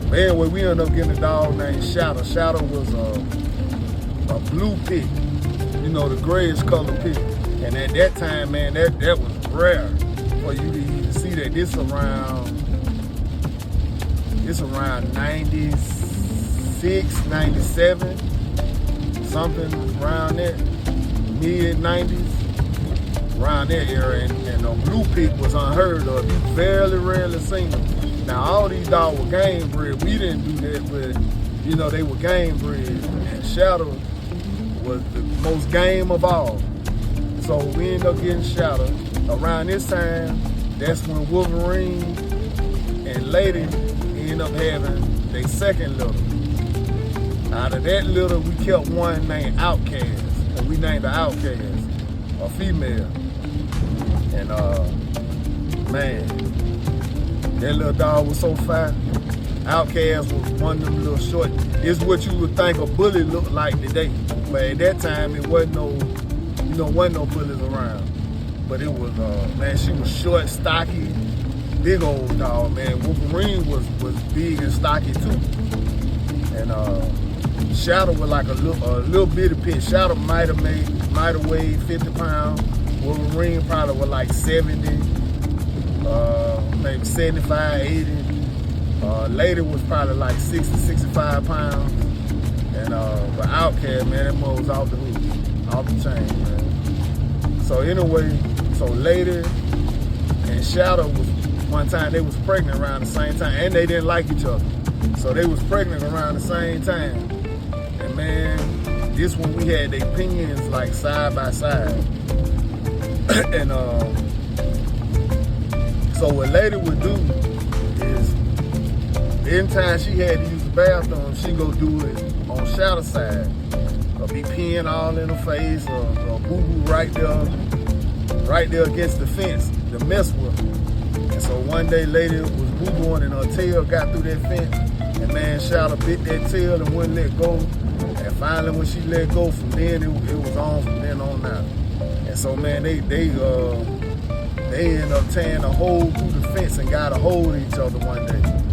But anyway, we ended up getting a dog named Shadow. Shadow was a blue pig, you know, the grayish color pig. And at that time, man, that was rare for you to even see that. This around 96, 97, something around that, mid-90s, around that era. And a blue pig was unheard of. You very rarely seen them. Now, all these dogs were game bred. We didn't do that, but, you know, they were game bred. And Shadow was the most game of all. So we ended up getting Shadow. Around this time, that's when Wolverine and Lady ended up having their second litter. Out of that litter, we kept one named Outcast, and we named her Outcast, a female. And man, that little dog was so fat. Outcast was one of them little short. It's what you would think a bully looked like today, but at that time it wasn't no, you know, wasn't no bullies around. But it was, man, she was short, stocky, big old dog, man. Wolverine was big and stocky too. And Shadow was like a little bitty pig. Shadow might have weighed 50 pounds. Wolverine probably was like 70, maybe 75, 80. Lady was probably like 60, 65 pounds. And but Outcast, man, that mother was off the hook, off the chain, man. So anyway, so Lady and Shadow was, one time they was pregnant around the same time, and they didn't like each other. So they was pregnant around the same time. And man, this one we had their pinions like side by side. And so what Lady would do is, anytime she had to use the bathroom, she go do it on Shadow side. Or be peeing all in her face, or boo-boo right there against the fence to mess with her. And so one day Lady was boo-booing and her tail got through that fence, and man, Shadow bit that tail and wouldn't let go. And finally when she let go, from then it was on from then on out. And so man, they ended up tearing a hole through the fence and got a hold of each other one day.